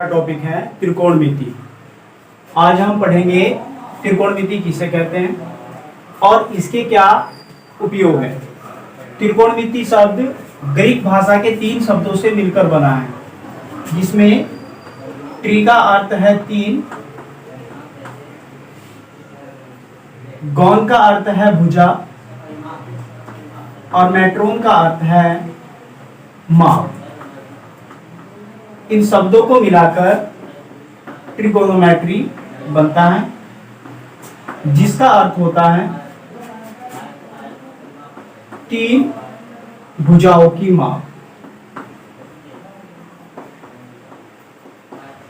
Topic है त्रिकोणमिति। आज हम पढ़ेंगे त्रिकोणमिति किसे कहते हैं और इसके क्या उपयोग है। त्रिकोणमिति शब्द ग्रीक भाषा के 3 शब्दों से मिलकर बना है, जिसमें त्रि का अर्थ है 3, गौन का अर्थ है भुजा और मैट्रोन का अर्थ है माप। इन शब्दों को मिलाकर ट्रिगोनोमेट्री बनता है, जिसका अर्थ होता है 3 भुजाओं की माप।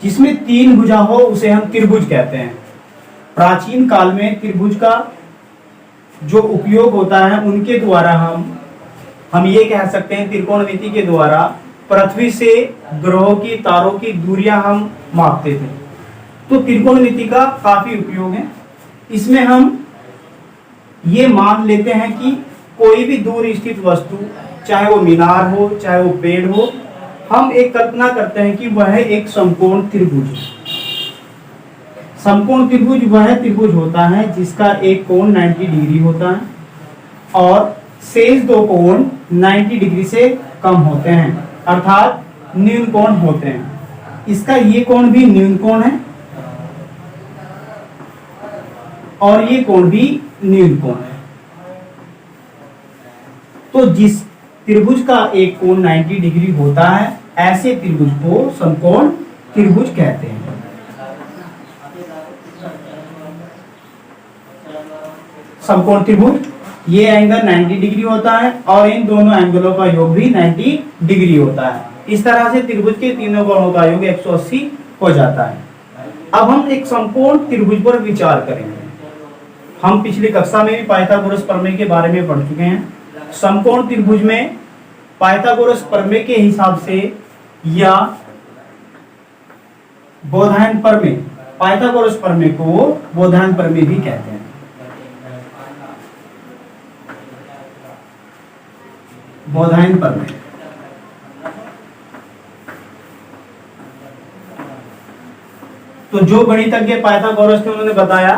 जिसमें 3 भुजा हो उसे हम त्रिभुज कहते हैं। प्राचीन काल में त्रिभुज का जो उपयोग होता है उनके द्वारा हम ये कह सकते हैं, त्रिकोणमिति के द्वारा पृथ्वी से ग्रहों की, तारों की दूरियां हम मापते थे। तो त्रिकोणमिति का काफी उपयोग है। इसमें हम ये मान लेते हैं कि कोई भी दूर स्थित वस्तु, चाहे वो मीनार हो, चाहे वो पेड़ हो, हम एक कल्पना करते हैं कि वह एक समकोण त्रिभुज है। समकोण त्रिभुज वह त्रिभुज होता है जिसका एक कोण 90 डिग्री होता है और शेष 2 कोण 90 डिग्री से कम होते हैं, अर्थात न्यून कोण होते हैं। इसका ये कोण भी न्यून कोण है और ये कोण भी न्यून कोण है। तो जिस त्रिभुज का एक कोण 90 डिग्री होता है, ऐसे त्रिभुज को समकोण त्रिभुज कहते हैं। समकोण त्रिभुज ये एंगल 90 डिग्री होता है और इन दोनों एंगलों का योग भी 90 डिग्री होता है। इस तरह से त्रिभुज के तीनों कोणों का योग 180 हो जाता है। अब हम एक समकोण त्रिभुज पर विचार करेंगे। हम पिछली कक्षा में भी पाइथागोरस प्रमेय के बारे में पढ़ चुके हैं। समकोण त्रिभुज में पाइथागोरस प्रमेय के हिसाब से या बोधायन प्रमेय, पाइथागोरस प्रमेय को बोधायन प्रमेय भी कहते हैं। बोधायन प्रमेय तो जो गणितज्ञ पाइथागोरस थे उन्होंने बताया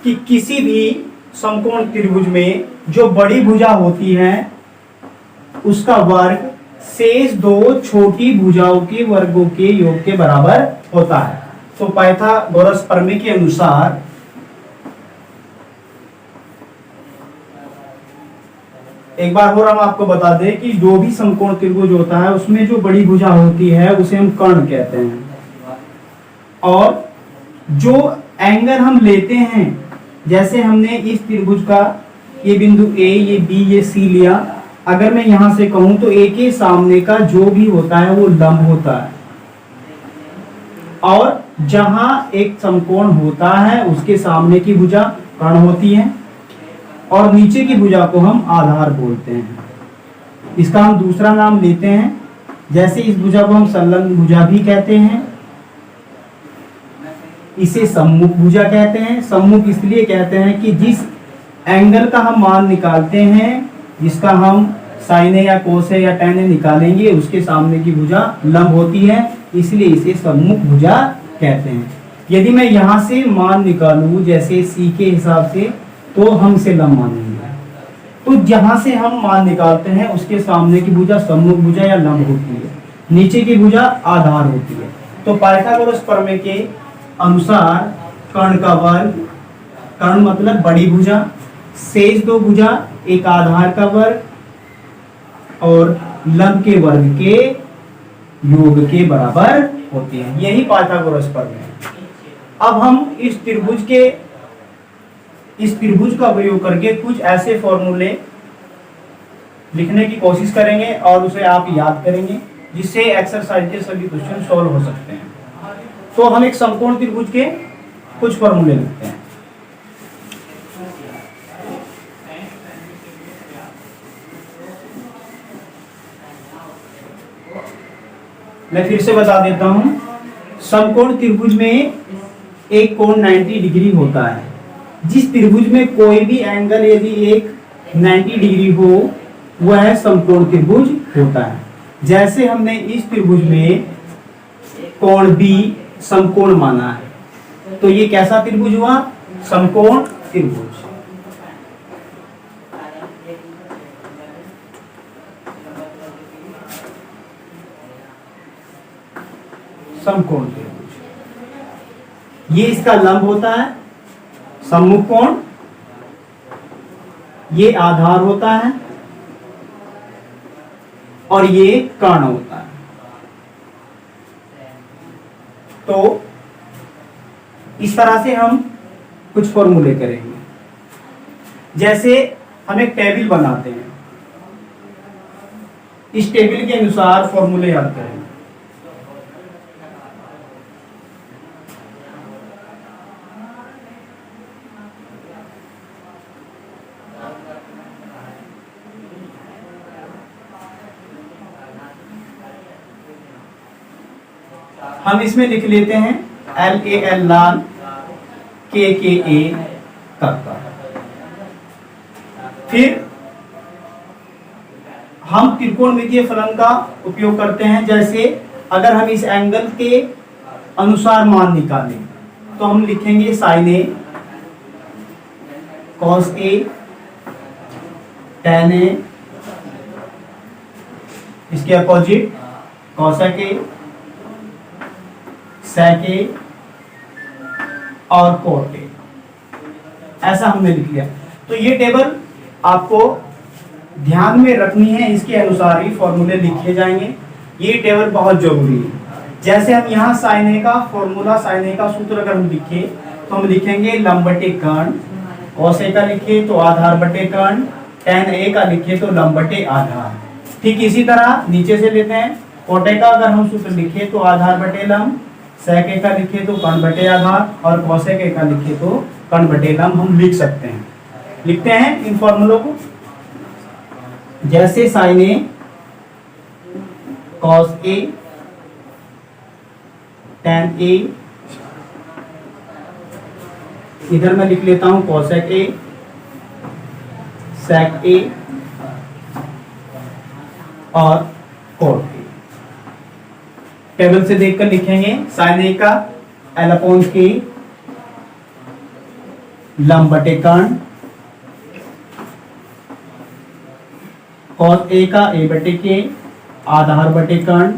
कि किसी भी समकोण त्रिभुज में जो बड़ी भुजा होती है उसका वर्ग शेष 2 छोटी भुजाओं के वर्गों के योग के बराबर होता है। तो पाइथागोरस प्रमेय के अनुसार एक बार और हम आपको बता दें कि जो भी समकोण त्रिभुज होता है उसमें जो बड़ी भुजा होती है उसे हम कर्ण कहते हैं। और जो एंगल हम लेते हैं, जैसे हमने इस त्रिभुज का ये बिंदु A, ये B, ये C लिया, अगर मैं यहां से कहूं तो A के सामने का जो भी होता है वो लंब होता है और जहां एक समकोण होता है उसके सामने की भुजा कर्ण होती है और नीचे की भुजा को हम आधार बोलते हैं। इसका हम दूसरा नाम लेते हैं, जैसे इस भुजा को हम संलग्न भुजा भी कहते हैं, इसे सम्मुख भुजा कहते हैं। सम्मुख इसलिए कहते हैं कि जिस एंगल का हम मान निकालते हैं, जिसका हम साइन या कोस या tan निकालेंगे, उसके सामने की भुजा लंब होती है, इसलिए इसे सम्मुख भुजा कहते हैं। यदि मैं यहाँ से मान निकालूं जैसे C के हिसाब से, तो हम इसे लंब मानेंगे। तो जहां से हम मान निकालते हैं उसके सामने की भुजा सम्मुख भुजा या लंब होती है, नीचे की भुजा आधार होती है। तो पाइथागोरस प्रमेय के अनुसार कर्ण का वर्ग, कर्ण मतलब बड़ी भुजा, शेष 2 भुजा एक आधार का वर्ग और लंब के वर्ग के योग के बराबर होती है। यही पाइथागोरस प्रमेय है। अब हम इस त्रिभुज का प्रयोग करके कुछ ऐसे फॉर्मूले लिखने की कोशिश करेंगे और उसे आप याद करेंगे, जिससे एक्सरसाइज के सभी क्वेश्चन सॉल्व हो सकते हैं। तो हम एक समकोण त्रिभुज के कुछ फॉर्मूले लिखते हैं। मैं फिर से बता देता हूं, समकोण त्रिभुज में एक कोण 90 डिग्री होता है। जिस त्रिभुज में कोई भी एंगल यदि एक 90 डिग्री हो, वह समकोण त्रिभुज होता है। जैसे हमने इस त्रिभुज में कोण बी समकोण माना है। तो ये कैसा त्रिभुज हुआ? समकोण त्रिभुज। समकोण त्रिभुज। ये इसका लंब होता है सम्मुख कोण, ये आधार होता है और ये कर्ण होता है। तो इस तरह से हम कुछ फॉर्मूले करेंगे। जैसे हम एक टेबल बनाते हैं, इस टेबल के अनुसार फॉर्मूले याद करेंगे। हम इसमें लिख लेते हैं LAL लाल, KKA कक्का। फिर हम त्रिकोणमितीय फलन का उपयोग करते हैं। जैसे अगर हम इस एंगल के अनुसार मान निकालें तो हम लिखेंगे sin A cos A tan A, इसके opposite cosec A sec A और cot A। ऐसा हमने लिख लिया। तो ये टेबल आपको ध्यान में रखनी है, इसके अनुसार ही फॉर्मूले लिखे जाएंगे। ये टेबल बहुत जरूरी है। जैसे हम यहाँ sin A का फॉर्मूला, sin A का सूत्र अगर हम लिखे तो हम लिखेंगे लंब बटे कर्ण, cos A का लिखे तो आधार बटे कर्ण, tan A का लिखे तो लंब बटे आधार। ठीक इसी तरह नीचे से लेते हैं cot A का अगर हम सूत्र लिखे तो आधार बटे लंब, sec A का लिखे तो कर्ण बटे आधार और cosec A का लिखे तो कर्ण बटे लंब हम लिख सकते हैं। लिखते हैं इन फॉर्मूलों को। जैसे sin A cos A tan A, इधर मैं लिख लेता हूं cosec A sec A और cot A। टेबल से देखकर लिखेंगे sin A का L/K लंब बटे कर्ण, cos A का A बटे K आधार बटे कर्ण,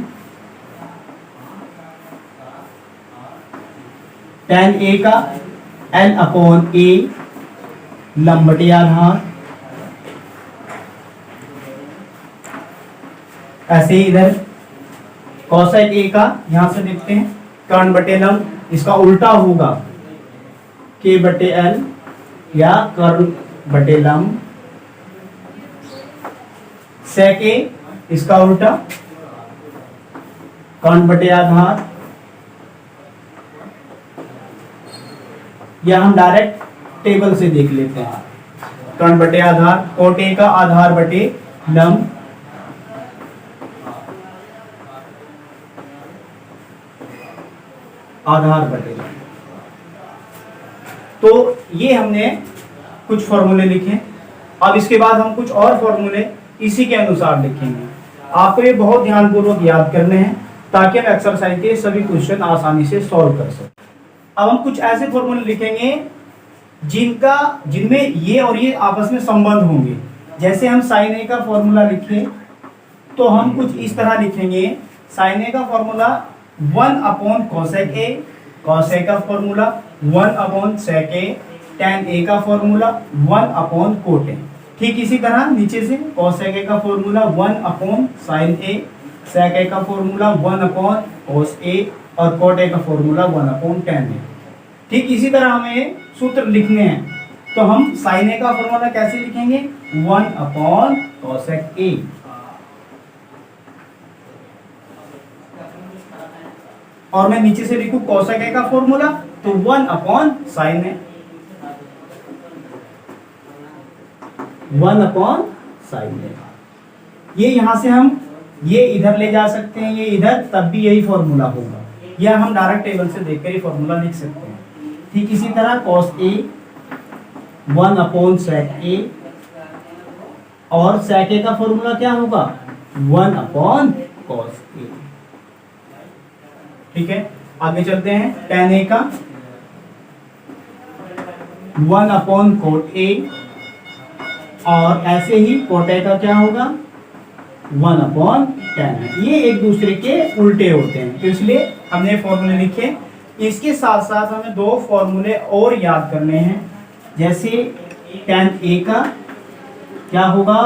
tan A का L/A लंब बटे आधार। ऐसे ही इधर cosec A का यहां से देखते हैं कर्ण बटे लंब, इसका उल्टा होगा K बटे L या कर्ण बटे लंब। sec A इसका उल्टा कर्ण बटे आधार, या हम डायरेक्ट टेबल से देख लेते हैं कर्ण बटे आधार। cot A का आधार बटे लंब, आधार बटे लंब। तो ये हमने कुछ फॉर्मूले लिखे। अब इसके बाद हम कुछ और फॉर्मूले इसी के अनुसार लिखेंगे। आपको ये बहुत ध्यानपूर्वक याद करने हैं ताकि हम एक्सरसाइज के सभी क्वेश्चन आसानी से सॉल्व कर सकें। अब हम कुछ ऐसे फॉर्मूले लिखेंगे जिनमें ये और ये आपस में संबंध होंगे। जैसे हम sin A का फॉर्मूला लिखें तो हम कुछ इस तरह लिखेंगे। sin A का formula 1/cosec A, cos A का formula 1/sec A, tan A का फॉर्मूला 1/cot A। ठीक इसी तरह नीचे से cosec A का formula 1/sin A, sec A का फॉर्मूला 1/cos A और cot A का फॉर्मूला 1/tan A। ठीक इसी तरह हमें सूत्र लिखने हैं। तो हम sin A का फॉर्मूला कैसे लिखेंगे? 1/cosec A। और मैं नीचे से लिखूं cosec A का फॉर्मूला तो 1/sin A, 1/sin A। ये यहां से हम ये इधर ले जा सकते हैं, ये इधर, तब भी यही फॉर्मूला होगा, या हम डायरेक्ट टेबल से देखकर ही फॉर्मूला लिख सकते हैं। ठीक इसी तरह cos A 1/sec A और sec A का फॉर्मूला क्या होगा? 1/cos A। ठीक है, आगे चलते हैं। tan a का 1 अपॉन cot a, और ऐसे ही cot a का क्या होगा 1 अपॉन tan a। ये एक दूसरे के उल्टे होते हैं, तो इसलिए हमने फॉर्मूले लिखे। इसके साथ साथ हमें दो फॉर्मूले और याद करने हैं। जैसे tan a का क्या होगा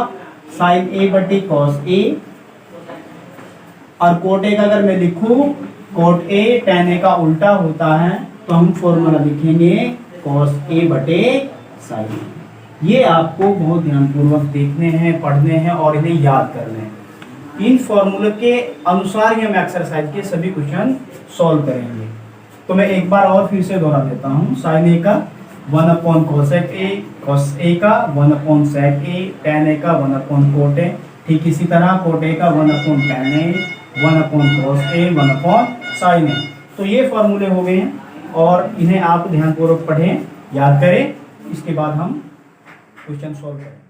sin a बटे cos a, और cot a का अगर मैं लिखूं cot a tan a का उल्टा होता है, तो हम फॉर्मूला लिखेंगे cos a बटे sin a। ये आपको बहुत ध्यानपूर्वक देखने हैं, पढ़ने हैं और इन्हें याद करने हैं। इन फॉर्मूले के अनुसार ही हम एक्सरसाइज के सभी क्वेश्चन सॉल्व करेंगे। तो मैं एक बार और फिर से दोहरा देता हूँ। sin a का 1 upon cosec a, cos a का 1 upon sec a, tan a का 1 अपॉन cot a, ठीक इसी तरह cot a का 1 upon tan a, 1 upon cos a, 1 upon sin a। तो ये फॉर्मूले हो गए हैं और इन्हें आप ध्यानपूर्वक पढ़ें, याद करें, इसके बाद हम क्वेश्चन सॉल्व करें।